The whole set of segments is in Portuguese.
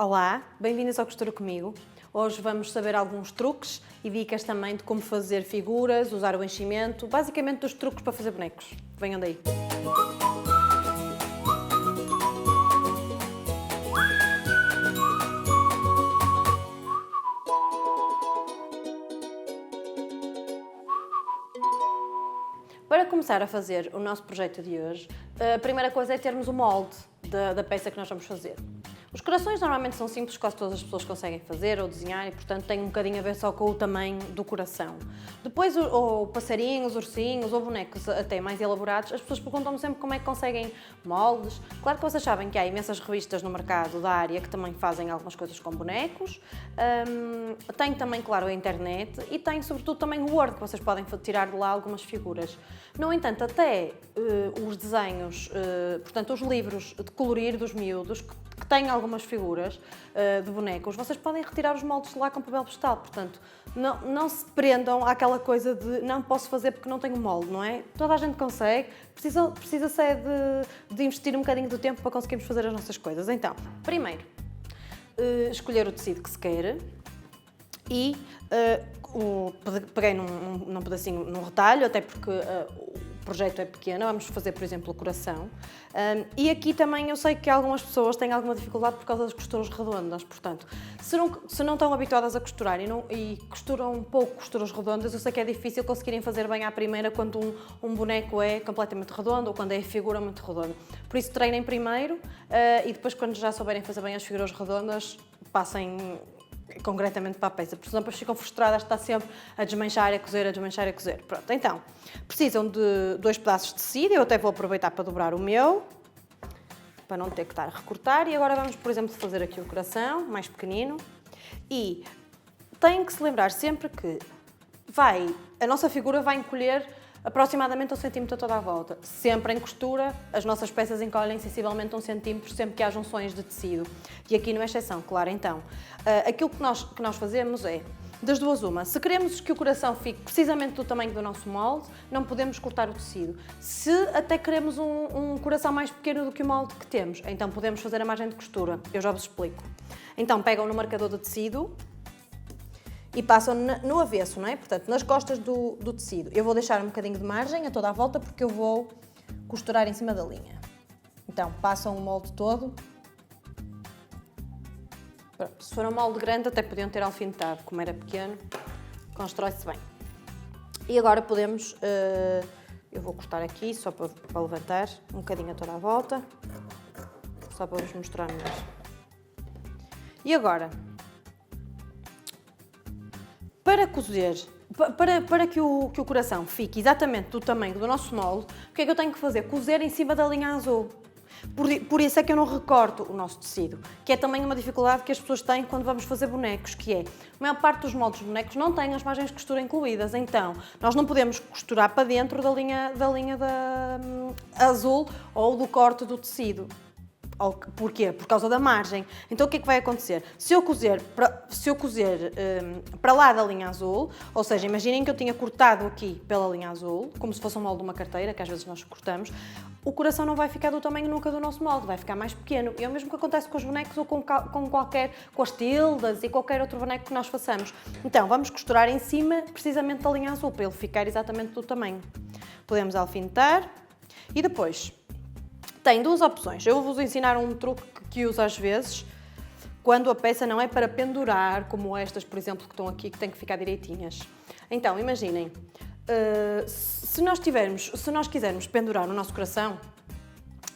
Olá, bem-vindos ao Costura Comigo. Hoje vamos saber alguns truques e dicas também de como fazer figuras, usar o enchimento, basicamente dos truques para fazer bonecos. Venham daí! Para começar a fazer o nosso projeto de hoje, a primeira coisa é termos o molde da peça que nós vamos fazer. Os corações normalmente são simples, quase todas as pessoas conseguem fazer ou desenhar e, portanto, tem um bocadinho a ver só com o tamanho do coração. Depois, ou passarinhos, ursinhos ou bonecos até mais elaborados, as pessoas perguntam-me sempre como é que conseguem moldes. Claro que vocês sabem que há imensas revistas no mercado da área que também fazem algumas coisas com bonecos. Tem também, claro, a internet e tem, sobretudo, também o Word, que vocês podem tirar de lá algumas figuras. No entanto, até os desenhos, portanto, os livros de colorir dos miúdos, que têm algumas figuras de bonecos, vocês podem retirar os moldes de lá com papel postal. Portanto, não se prendam àquela coisa de não posso fazer porque não tenho molde, não é? Toda a gente consegue, precisa-se de investir um bocadinho do tempo para conseguirmos fazer as nossas coisas. Então, primeiro, escolher o tecido que se quer e peguei num pedacinho, num retalho, até porque o projeto é pequeno, vamos fazer, por exemplo, o coração. E aqui também eu sei que algumas pessoas têm alguma dificuldade por causa das costuras redondas, portanto, se não estão habituadas a costurar e costuram um pouco costuras redondas, eu sei que é difícil conseguirem fazer bem à primeira quando um boneco é completamente redondo ou quando é a figura muito redonda. Por isso treinem primeiro e depois, quando já souberem fazer bem as figuras redondas, passem concretamente para a peça, porque senão depois ficam frustradas de estar sempre a desmanchar e a cozer, a desmanchar e a cozer. Pronto, então, precisam de 2 pedaços de tecido, eu até vou aproveitar para dobrar o meu, para não ter que estar a recortar, e agora vamos, por exemplo, fazer aqui o coração, mais pequenino, e têm que se lembrar sempre que a nossa figura vai encolher aproximadamente 1 centímetro toda a volta. Sempre em costura, as nossas peças encolhem sensivelmente 1 centímetro sempre que há junções de tecido. E aqui não é exceção, claro. Então, aquilo que nós fazemos é, das duas uma, se queremos que o coração fique precisamente do tamanho do nosso molde, não podemos cortar o tecido. Se até queremos um coração mais pequeno do que o molde que temos, então podemos fazer a margem de costura. Eu já vos explico. Então, pegam no marcador de tecido e passam no avesso, não é? Portanto, nas costas do tecido. Eu vou deixar um bocadinho de margem a toda a volta porque eu vou costurar em cima da linha. Então, passam o molde todo. Pronto, se for um molde grande, até podiam ter alfinetado. Como era pequeno, constrói-se bem. E agora podemos... eu vou cortar aqui, só para levantar um bocadinho a toda a volta. Só para vos mostrar melhor. E agora... Para cozer, para que o coração fique exatamente do tamanho do nosso molde, o que é que eu tenho que fazer? Cozer em cima da linha azul. Por isso é que eu não recorto o nosso tecido, que é também uma dificuldade que as pessoas têm quando vamos fazer bonecos, que é, a maior parte dos moldes de bonecos não têm as margens de costura incluídas, então nós não podemos costurar para dentro da linha azul ou do corte do tecido. Porquê? Por causa da margem. Então o que é que vai acontecer? Se eu cozer para lá da linha azul, ou seja, imaginem que eu tinha cortado aqui pela linha azul, como se fosse um molde de uma carteira, que às vezes nós cortamos, o coração não vai ficar do tamanho nunca do nosso molde, vai ficar mais pequeno. E é o mesmo que acontece com os bonecos ou com as tildas e qualquer outro boneco que nós façamos. Então vamos costurar em cima precisamente da linha azul, para ele ficar exatamente do tamanho. Podemos alfinetar e depois... Tem 2 opções. Eu vou-vos ensinar um truque que uso às vezes quando a peça não é para pendurar, como estas, por exemplo, que estão aqui, que têm que ficar direitinhas. Então, imaginem, se nós quisermos pendurar o nosso coração,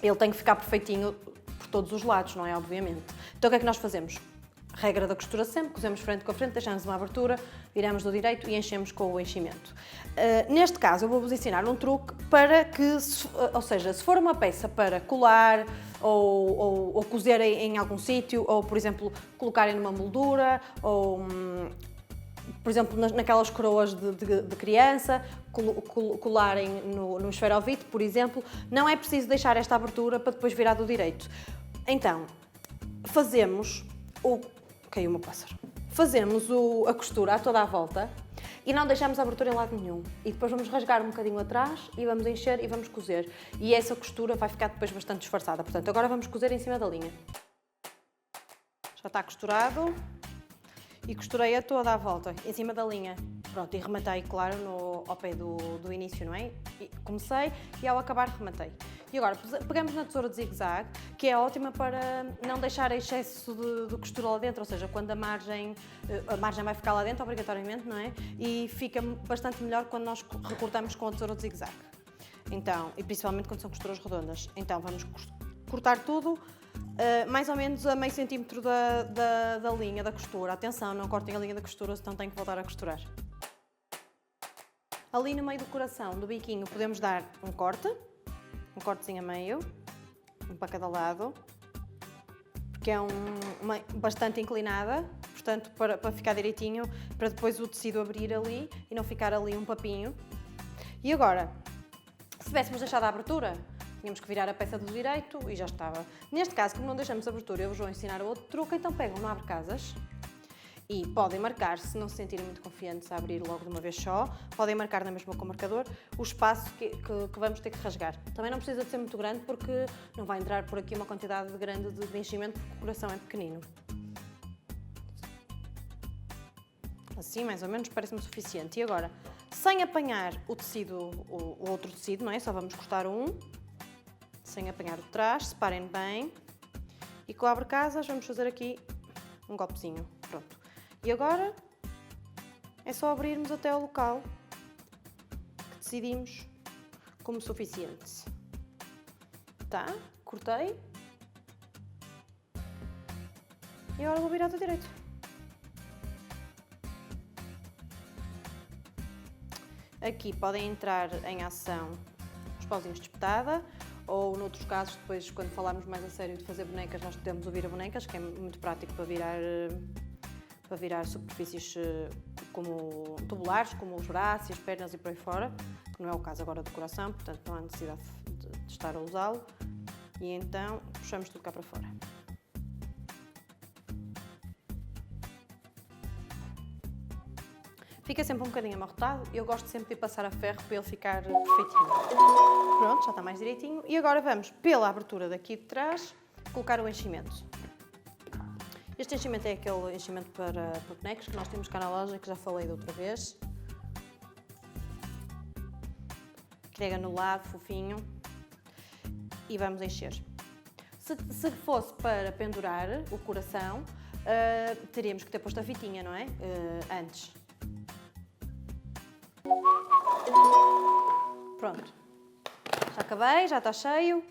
ele tem que ficar perfeitinho por todos os lados, não é? Obviamente. Então, o que é que nós fazemos? Regra da costura sempre, cosemos frente com frente, deixamos uma abertura, viramos do direito e enchemos com o enchimento. Neste caso, eu vou-vos ensinar um truque para que, ou seja, se for uma peça para colar ou cozer em algum sítio, ou, por exemplo, colocarem numa moldura, ou, por exemplo, naquelas coroas de criança, colarem no esferovite, por exemplo, não é preciso deixar esta abertura para depois virar do direito. Então, fazemos caiu o meu pássaro. Fazemos a costura a toda a volta e não deixamos a abertura em lado nenhum. E depois vamos rasgar um bocadinho atrás e vamos encher e vamos cozer. E essa costura vai ficar depois bastante disfarçada. Portanto, agora vamos cozer em cima da linha. Já está costurado. E costurei-a toda à volta, em cima da linha. Pronto, e rematei, claro, ao pé do início, não é? E comecei e ao acabar rematei. E agora pegamos na tesoura de zigue-zague, que é ótima para não deixar excesso de costura lá dentro, ou seja, quando a margem vai ficar lá dentro, obrigatoriamente, não é? E fica bastante melhor quando nós recortamos com a tesoura de zigue-zague. Então, e principalmente quando são costuras redondas. Então vamos cortar tudo mais ou menos a meio centímetro da linha da costura. Atenção, não cortem a linha da costura, senão tenho que voltar a costurar. Ali no meio do coração do biquinho podemos dar um cortezinho a meio, um para cada lado, porque é uma bastante inclinada, portanto para ficar direitinho, para depois o tecido abrir ali e não ficar ali um papinho. E agora, se tivéssemos deixado a abertura, tínhamos que virar a peça do direito e já estava. Neste caso, como não deixamos a abertura, eu vos vou ensinar outro truque, então pegam no abre-casas e podem marcar, se não se sentirem muito confiantes a abrir logo de uma vez só, podem marcar na mesma com o marcador o espaço que vamos ter que rasgar. Também não precisa de ser muito grande porque não vai entrar por aqui uma quantidade grande de enchimento porque o coração é pequenino. Assim, mais ou menos, parece-me suficiente. E agora, sem apanhar o tecido, o outro tecido, não é? Só vamos cortar um, sem apanhar o de trás, separem bem. E com o abre-casas vamos fazer aqui um golpezinho. Pronto. E agora é só abrirmos até ao local que decidimos como suficiente. Tá? Cortei. E agora vou virar do direito. Aqui podem entrar em ação os pauzinhos de espetada, ou noutros casos, depois quando falarmos mais a sério de fazer bonecas, nós podemos ouvir a bonecas, que é muito prático para virar superfícies como tubulares, como os braços, as pernas e por aí fora, que não é o caso agora do coração, portanto não há necessidade de estar a usá-lo. E então puxamos tudo cá para fora. Fica sempre um bocadinho amarrotado, eu gosto sempre de passar a ferro para ele ficar perfeitinho. Pronto, já está mais direitinho. E agora vamos, pela abertura daqui de trás, colocar o enchimento. Este enchimento é aquele enchimento para bonecos que nós temos cá na loja, que já falei da outra vez. Carrega no lado, fofinho. E vamos encher. Se fosse para pendurar o coração, teríamos que ter posto a fitinha, não é? Antes. Pronto, já acabei, já está cheio,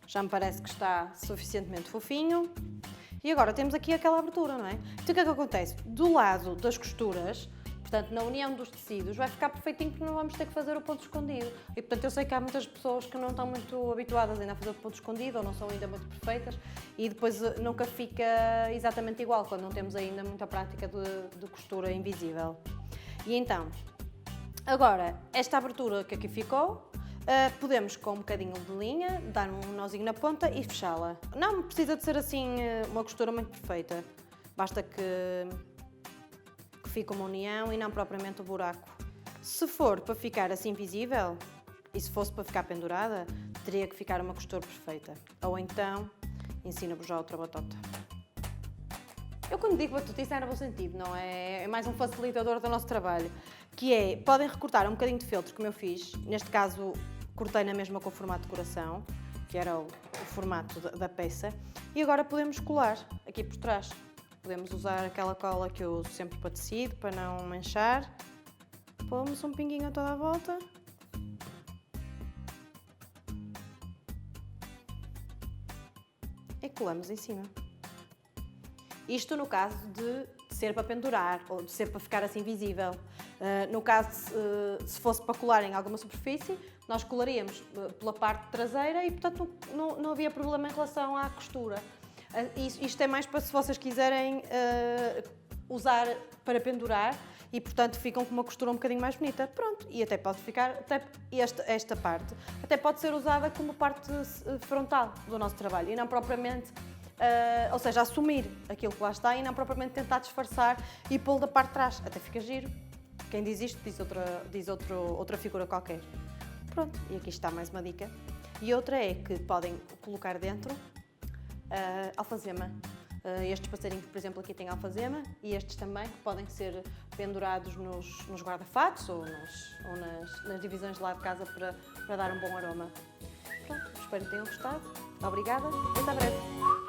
já me parece que está suficientemente fofinho. E agora temos aqui aquela abertura, não é? Então o que é que acontece? Do lado das costuras, portanto na união dos tecidos, vai ficar perfeitinho porque não vamos ter que fazer o ponto escondido. E portanto eu sei que há muitas pessoas que não estão muito habituadas ainda a fazer o ponto escondido ou não são ainda muito perfeitas e depois nunca fica exatamente igual quando não temos ainda muita prática de costura invisível. E então, agora, esta abertura que aqui ficou, podemos com um bocadinho de linha, dar um nozinho na ponta e fechá-la. Não precisa de ser assim uma costura muito perfeita, basta que fique uma união e não propriamente o buraco. Se for para ficar assim visível, e se fosse para ficar pendurada, teria que ficar uma costura perfeita. Ou então, ensino-vos já outra batota. Eu quando digo batutice é no bom sentido, não é? É mais um facilitador do nosso trabalho. Que é, podem recortar um bocadinho de feltro, como eu fiz. Neste caso, cortei na mesma com o formato de coração, que era o formato da peça. E agora podemos colar aqui por trás. Podemos usar aquela cola que eu uso sempre para tecido, para não manchar. Pomos um pinguinho a toda a volta. E colamos em cima. Isto no caso de ser para pendurar ou de ser para ficar assim visível. No caso, se fosse para colar em alguma superfície, nós colaríamos pela parte traseira e, portanto, não havia problema em relação à costura. Isto é mais para se vocês quiserem usar para pendurar e, portanto, ficam com uma costura um bocadinho mais bonita. Pronto, e até pode ficar, esta parte, até pode ser usada como parte frontal do nosso trabalho e não propriamente... ou seja, assumir aquilo que lá está e não propriamente tentar disfarçar e pô-lo da parte de trás. Até fica giro. Quem diz isto diz outra figura qualquer. Pronto, e aqui está mais uma dica. E outra é que podem colocar dentro alfazema. Estes passarinhos, por exemplo, aqui têm alfazema e estes também, que podem ser pendurados nos guarda-fatos ou nas divisões de lá de casa para dar um bom aroma. Pronto, espero que tenham gostado. Obrigada e até breve.